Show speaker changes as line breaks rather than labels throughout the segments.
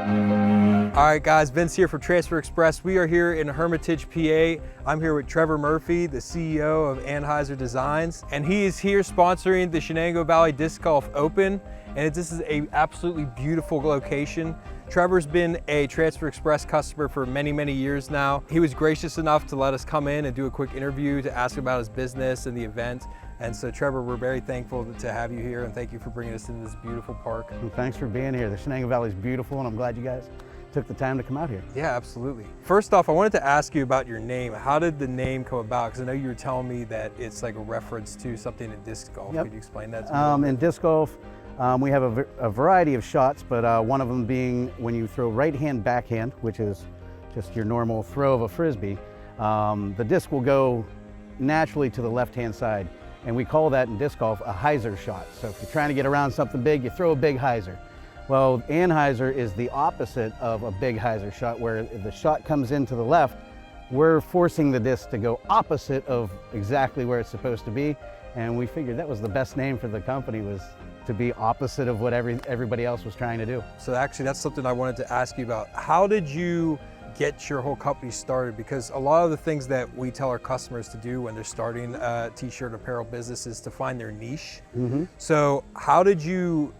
All right, guys, Vince here for Transfer Express. We are here in Hermitage, PA. I'm here with Trevor Murphy, the CEO of Anhyzer Designs, and he is here sponsoring the Shenango Valley Disc Golf Open. And this is an absolutely beautiful location. Trevor's been a Transfer Express customer for many, many years now. He was gracious enough to let us come in and do a quick interview to ask about his business and the event. And so, Trevor, we're very thankful to have you here, and thank you for bringing us into this beautiful park.
Well, thanks for being here. The Shenango Valley is beautiful, and I'm glad you guys took the time to come out here.
Yeah, absolutely. First off, I wanted to ask you about your name. How did the name come about? Because I know you were telling me that it's like a reference to something in disc golf.
Yep.
Could you explain that to me?
In disc golf, we have a variety of shots, but one of them being when you throw right-hand backhand, which is just your normal throw of a Frisbee, the disc will go naturally to the left-hand side. And we call that in disc golf a hyzer shot. So if you're trying to get around something big, you throw a big hyzer. Well, Anhyzer is the opposite of a big hyzer shot, where if the shot comes in to the left, we're forcing the disc to go opposite of exactly where it's supposed to be. And we figured that was the best name for the company, was to be opposite of what everybody else was trying to do.
So actually, that's something I wanted to ask you about. How did you get your whole company started? Because a lot of the things that we tell our customers to do when they're starting a t-shirt apparel business is to find their niche. So how did you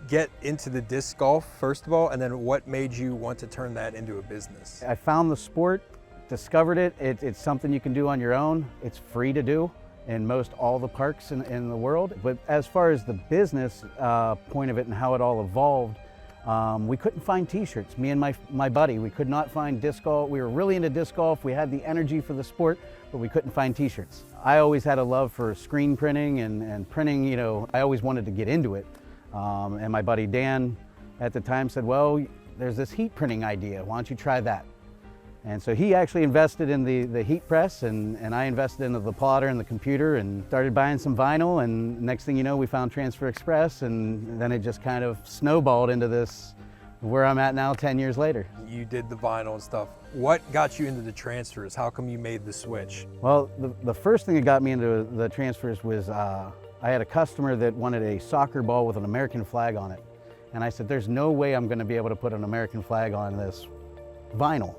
get into the disc golf, first of all, and then what made you want to turn that into a business?
I found the sport, discovered it. It's something you can do on your own. It's free to do in most all the parks in the world. But as far as the business point of it and how it all evolved, we couldn't find t-shirts. Me and my buddy, we could not find disc golf. We were really into disc golf. We had the energy for the sport, but we couldn't find t-shirts. I always had a love for screen printing and printing, you know, I always wanted to get into it. And my buddy Dan at the time said, well, there's this heat printing idea. Why don't you try that? And so he actually invested in the heat press, and I invested into the plotter and the computer and started buying some vinyl. And next thing you know, we found Transfer Express, and then it just kind of snowballed into this, where I'm at now 10 years later.
You did the vinyl and stuff. What got you into the transfers? How come you made the switch?
Well, the first thing that got me into the transfers was I had a customer that wanted a soccer ball with an American flag on it. And I said, there's no way I'm going to be able to put an American flag on this vinyl.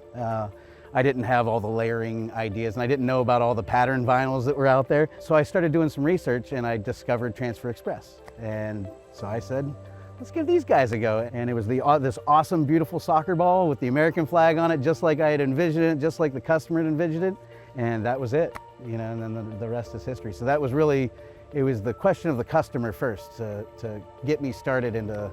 I didn't have all the layering ideas, and I didn't know about all the pattern vinyls that were out there. So I started doing some research, and I discovered Transfer Express. And so I said, let's give these guys a go. And it was this awesome, beautiful soccer ball with the American flag on it, just like I had envisioned it, just like the customer had envisioned it. And that was it, you know, and then the rest is history. So that was really, it was the question of the customer first to get me started into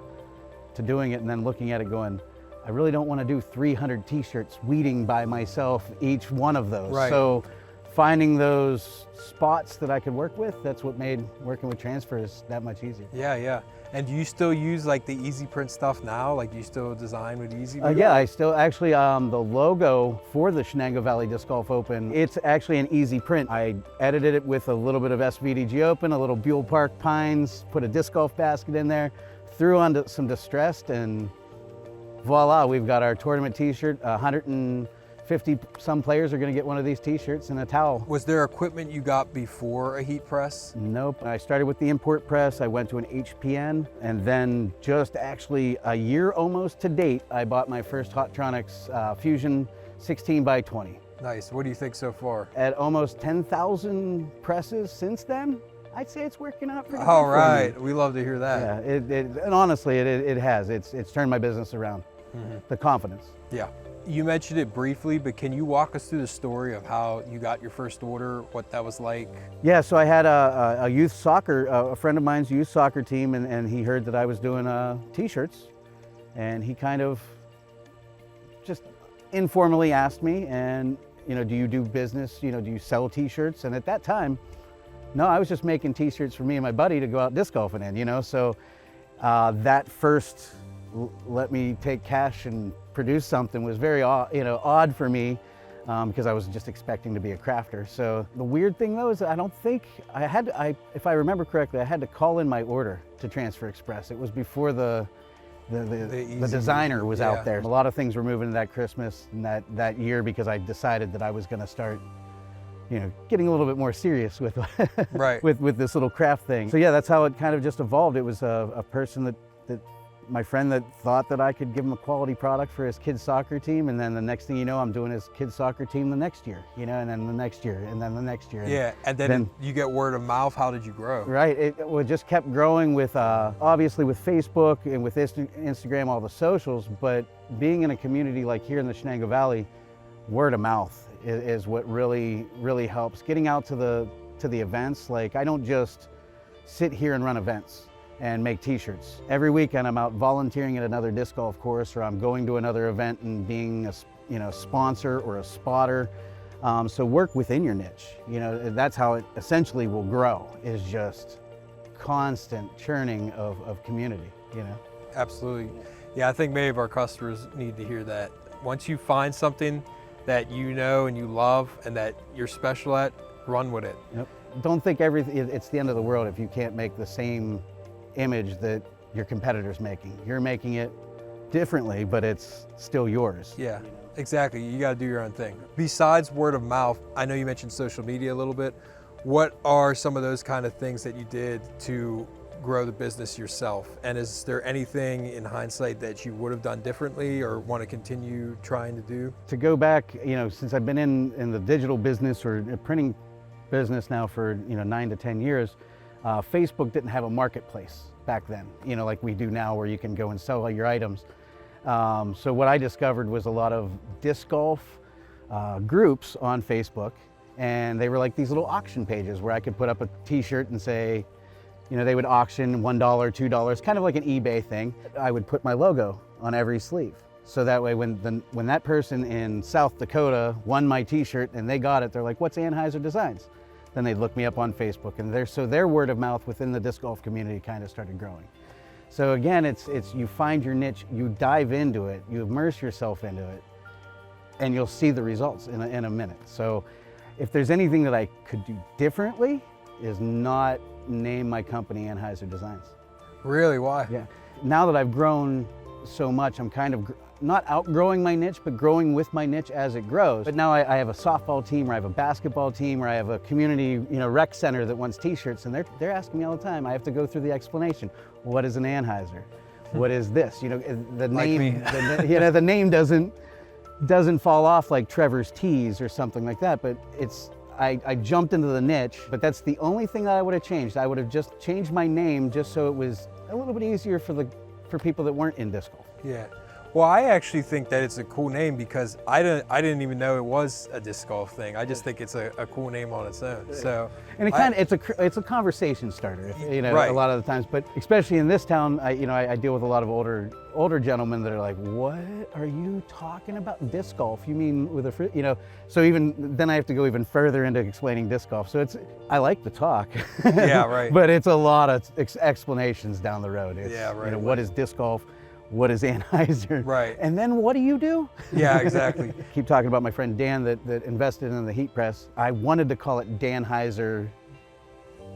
doing it, and then looking at it going, I really don't want to do 300 t-shirts weeding by myself, each one of those.
Right.
So finding those spots that I could work with, that's what made working with transfers that much easier.
Yeah, yeah. And do you still use like the Easy Print stuff now? Like, do you still design with Easy?
Yeah, I still actually, the logo for the Shenango Valley Disc Golf Open, it's actually an Easy Print. I edited it with a little bit of SVDG Open, a little Buell Park Pines, put a disc golf basket in there, threw on some Distressed, and voila, we've got our tournament t-shirt. 150 some players are going to get one of these t-shirts and a towel.
Was there equipment you got before a heat press?
Nope. I started with the import press. I went to an HPN, and then just actually a year almost to date, I bought my first Hotronix Fusion 16x20.
Nice. What do you think so far?
At almost 10,000 presses since then, I'd say it's working out pretty good.
All right. We love to hear that.
Yeah, and honestly, it has. It's turned my business around. The confidence.
Yeah. You mentioned it briefly, but can you walk us through the story of how you got your first order, what that was like?
Yeah, so I had a youth soccer, a friend of mine's youth soccer team, and he heard that I was doing t-shirts, and he kind of just informally asked me, and, you know, do you do business? You know, do you sell t-shirts? And at that time, no, I was just making t-shirts for me and my buddy to go out disc golfing in, you know, so that first let me take cash and produce something was very odd for me, because I was just expecting to be a crafter. So the weird thing though is I don't think if I remember correctly, I had to call in my order to Transfer Express. It was before the designer was out there. A lot of things were moving that Christmas and that year, because I decided that I was going to start, you know, getting a little bit more serious with with this little craft thing. So yeah, that's how it kind of just evolved. It was a person that my friend that thought that I could give him a quality product for his kids soccer team, and then the next thing you know, I'm doing his kids soccer team the next year, you know, and then the next year, and then the next year.
Yeah, and then you get word of mouth. How did you grow?
Right, it just kept growing with, obviously with Facebook and with Instagram, all the socials, but being in a community like here in the Shenango Valley, word of mouth is what really, really helps. Getting out to the events, like I don't just sit here and run events and make t-shirts. Every weekend I'm out volunteering at another disc golf course, or I'm going to another event and being a sponsor or a spotter. So work within your niche. You know, that's how it essentially will grow, is just constant churning of community, you know.
Absolutely. Yeah, I think many of our customers need to hear that. Once you find something that you know and you love and that you're special at, run with it.
Yep. Don't think it's the end of the world if you can't make the same image that your competitor's making. You're making it differently, but it's still yours.
Yeah, exactly. You got to do your own thing. Besides word of mouth, I know you mentioned social media a little bit. What are some of those kind of things that you did to grow the business yourself? And is there anything in hindsight that you would have done differently or want to continue trying to do?
To go back, you know, since I've been in the digital business or printing business now for 9 to 10 years, Facebook didn't have a marketplace back then, you know, like we do now, where you can go and sell all your items. So what I discovered was a lot of disc golf groups on Facebook, and they were like these little auction pages where I could put up a t-shirt and say, you know, they would auction $1, $2, kind of like an eBay thing. I would put my logo on every sleeve. So that way when that person in South Dakota won my t-shirt and they got it, they're like, what's Anhyzer Designs? Then they'd look me up on Facebook, and their word of mouth within the disc golf community kind of started growing. So again, it's you find your niche, you dive into it, you immerse yourself into it, and you'll see the results in a minute. So if there's anything that I could do differently, is not name my company Anhyzer Designs.
Really? Why?
Yeah. Now that I've grown so much, I'm kind of not outgrowing my niche, but growing with my niche as it grows. But now I have a softball team, or I have a basketball team, or I have a community, rec center that wants t-shirts, and they're asking me all the time. I have to go through the explanation. What is an Anhyzer? What is this? You know, the name, the name doesn't fall off like Trevor's Tees or something like that, but I jumped into the niche, but that's the only thing that I would have changed. I would have just changed my name just so it was a little bit easier for people that weren't in disc golf.
Yeah. Well, I actually think that it's a cool name because I didn't even know it was a disc golf thing. I just think it's a cool name on its own. So,
and it's a conversation starter,
right.
A lot of the times. But especially in this town, I deal with a lot of older gentlemen that are like, "What are you talking about? Disc golf? You mean with a So even then, I have to go even further into explaining disc golf. So I like to talk.
Yeah, right.
But it's a lot of explanations down the road.
Yeah, right.
What is disc golf? What is Anhyzer?
Right.
And then what do you do?
Yeah, exactly.
Keep talking about my friend Dan that invested in the heat press. I wanted to call it Danhyzer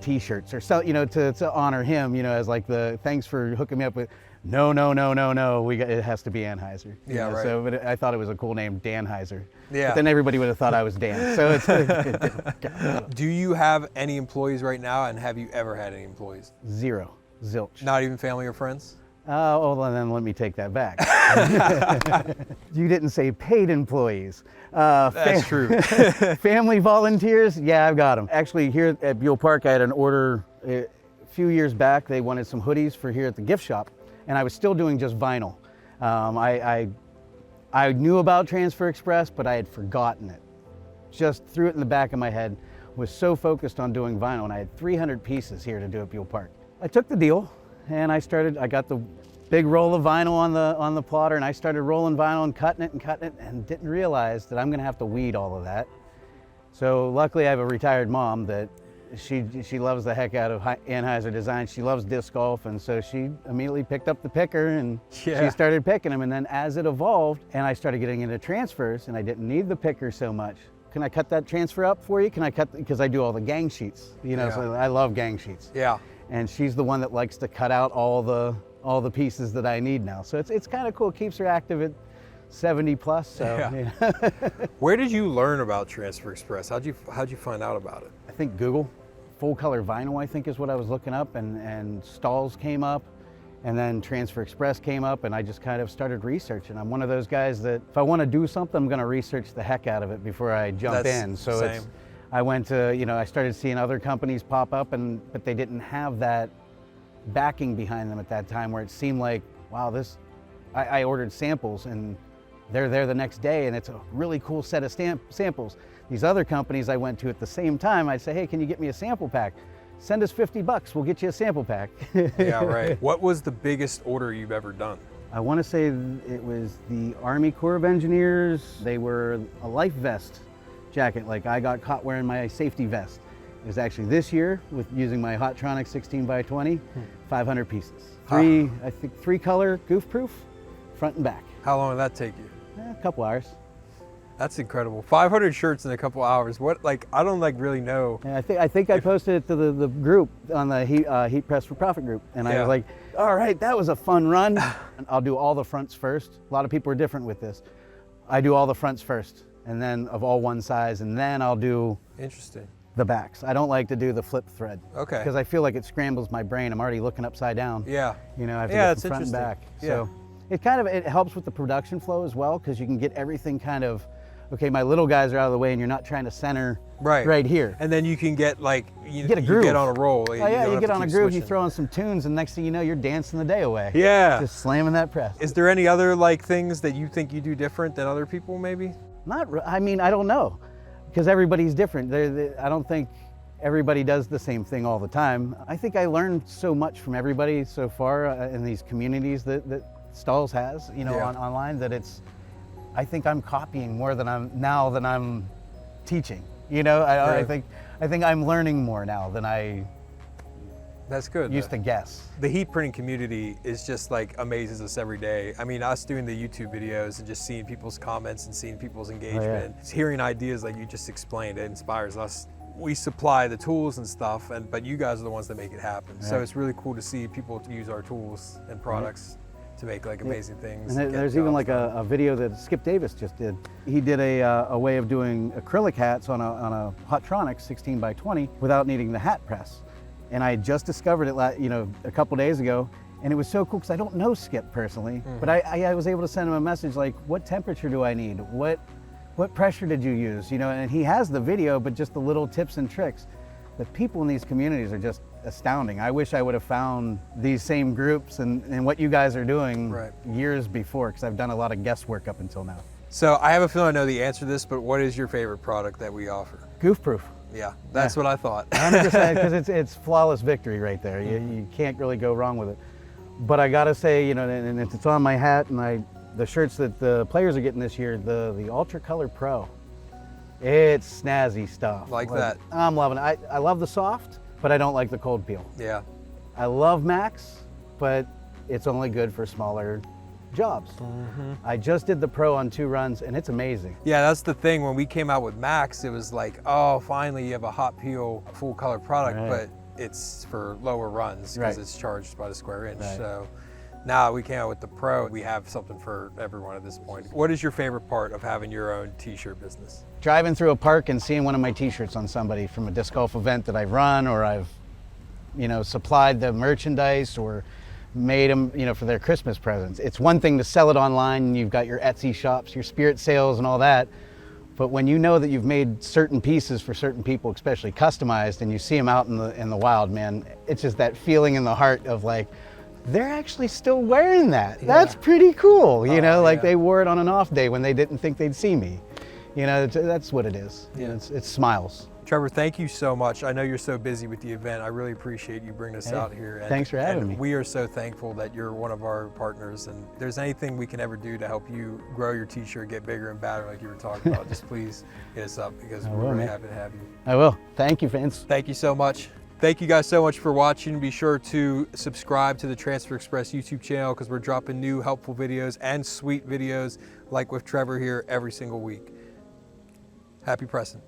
t-shirts or so, to honor him, as like the thanks for hooking me up with. No. It has to be Anhyzer.
Yeah, right.
So, but I thought it was a cool name, Danhyzer.
Yeah.
But then everybody would have thought I was Dan. So it's.
Do you have any employees right now, and have you ever had any employees?
Zero. Zilch.
Not even family or friends?
Oh, well, then let me take that back. You didn't say paid employees.
That's true.
Family volunteers, yeah, I've got them. Actually, here at Buell Park, I had an order a few years back. They wanted some hoodies for here at the gift shop, and I was still doing just vinyl. I knew about Transfer Express, but I had forgotten it. Just threw it in the back of my head, was so focused on doing vinyl, and I had 300 pieces here to do at Buell Park. I took the deal, and I got the big roll of vinyl on the plotter, and I started rolling vinyl and cutting it, and didn't realize that I'm gonna have to weed all of that. So luckily I have a retired mom that she loves the heck out of Anhyzer Designs. She loves disc golf, and so she immediately picked up the picker and she started picking them. And then as it evolved and I started getting into transfers and I didn't need the picker so much, can I cut that transfer up for you? Because I do all the gang sheets, so I love gang sheets.
Yeah.
And she's the one that likes to cut out all the pieces that I need now. So it's kind of cool. It keeps her active at 70 plus. So.
Yeah. Where did you learn about Transfer Express? How'd you find out about it?
I think Google. Full color vinyl, I think, is what I was looking up, and stalls came up, And then Transfer Express came up and I just kind of started researching. I'm one of those guys that if I want to do something, I'm going to research the heck out of it before I jump in. So
same.
I went to, I started seeing other companies pop up, but they didn't have that backing behind them at that time where it seemed like, wow, I ordered samples and they're there the next day and it's a really cool set of samples. These other companies I went to at the same time, I'd say, hey, can you get me a sample pack? Send us $50, we'll get you a sample pack.
Yeah, right. What was the biggest order you've ever done?
I want to say it was the Army Corps of Engineers. They were a life vest jacket, like I got caught wearing my safety vest. It was actually this year with using my Hottronic 16x20, 500 pieces. I think three color goof proof, front and back.
How long did that take you?
A couple hours.
That's incredible. 500 shirts in a couple hours. What, I don't really know.
Yeah, I think I posted it to the group on the Heat Press for Profit group. And I was like, all right, that was a fun run. I'll do all the fronts first. A lot of people are different with this. I do all the fronts first, and then of all one size, and then I'll do the backs. I don't like to do the flip thread. Okay. Because I feel like it scrambles my brain. I'm already looking upside down. Yeah. I have to get from front and back. Yeah. So it helps with the production flow as well, because you can get everything kind of, okay, my little guys are out of the way and you're not trying to center right here. And then you can get you get a groove. You get on a roll. Oh yeah, you get on a groove, you throw in some tunes, and next thing you know, you're dancing the day away. Yeah. Just slamming that press. Is there any other things that you think you do different than other people maybe? I don't know, because everybody's different. I don't think everybody does the same thing all the time. I think I learned so much from everybody so far in these communities that Stalls has, online, that I think I'm copying more than I'm teaching. I think I'm learning more now than I used to guess. The heat printing community is just amazes us every day. I mean, us doing the YouTube videos and just seeing people's comments and seeing people's engagement, hearing ideas like you just explained, it inspires us. We supply the tools and stuff, but you guys are the ones that make it happen. Right. So it's really cool to see people use our tools and products to make amazing things. And there's even a video that Skip Davis just did. He did a way of doing acrylic hats on a Hottronic 16x20 without needing the hat press. And I just discovered it a couple days ago, and it was so cool because I don't know Skip personally, but I was able to send him a message like, what temperature do I need? What pressure did you use? And he has the video, but just the little tips and tricks. The people in these communities are just astounding. I wish I would have found these same groups and what you guys are doing years before, because I've done a lot of guesswork up until now. So I have a feeling I know the answer to this, but what is your favorite product that we offer? Goof proof. Yeah, that's what I thought. 100%, because it's flawless victory right there. You can't really go wrong with it. But I gotta say, and it's on my hat and the shirts that the players are getting this year, the Ultra Color Pro. It's snazzy stuff. Like that. I'm loving it. I love the soft, but I don't like the cold peel. Yeah. I love Max, but it's only good for smaller jobs. I just did the Pro on 2 runs and it's amazing. Yeah, that's the thing. When we came out with Max, it was like, oh, finally you have a hot peel full color product, but it's for lower runs because it's charged by the square inch. So now we came out with the Pro, we have something for everyone at this point. What is your favorite part of having your own t-shirt business? Driving through a park and seeing one of my t-shirts on somebody from a disc golf event that I've run, or I've supplied the merchandise or made them for their Christmas presents. It's one thing to sell it online and you've got your Etsy shops, your Spirit sales and all that, but when you know that you've made certain pieces for certain people, especially customized, and you see them out in the wild, man, it's just that feeling in the heart of they're actually still wearing that. That's pretty cool. They wore it on an off day when they didn't think they'd see me. That's what it is. Yeah. It's smiles. Trevor, thank you so much. I know you're so busy with the event. I really appreciate you bringing us out here. Thanks for having me. We are so thankful that you're one of our partners, and if there's anything we can ever do to help you grow your t-shirt, get bigger and badder like you were talking about, just please hit us up, because we're really happy to have you. I will. Thank you, Vince. Thank you so much. Thank you guys so much for watching. Be sure to subscribe to the Transfer Express YouTube channel, because we're dropping new helpful videos and sweet videos like with Trevor here every single week. Happy pressing.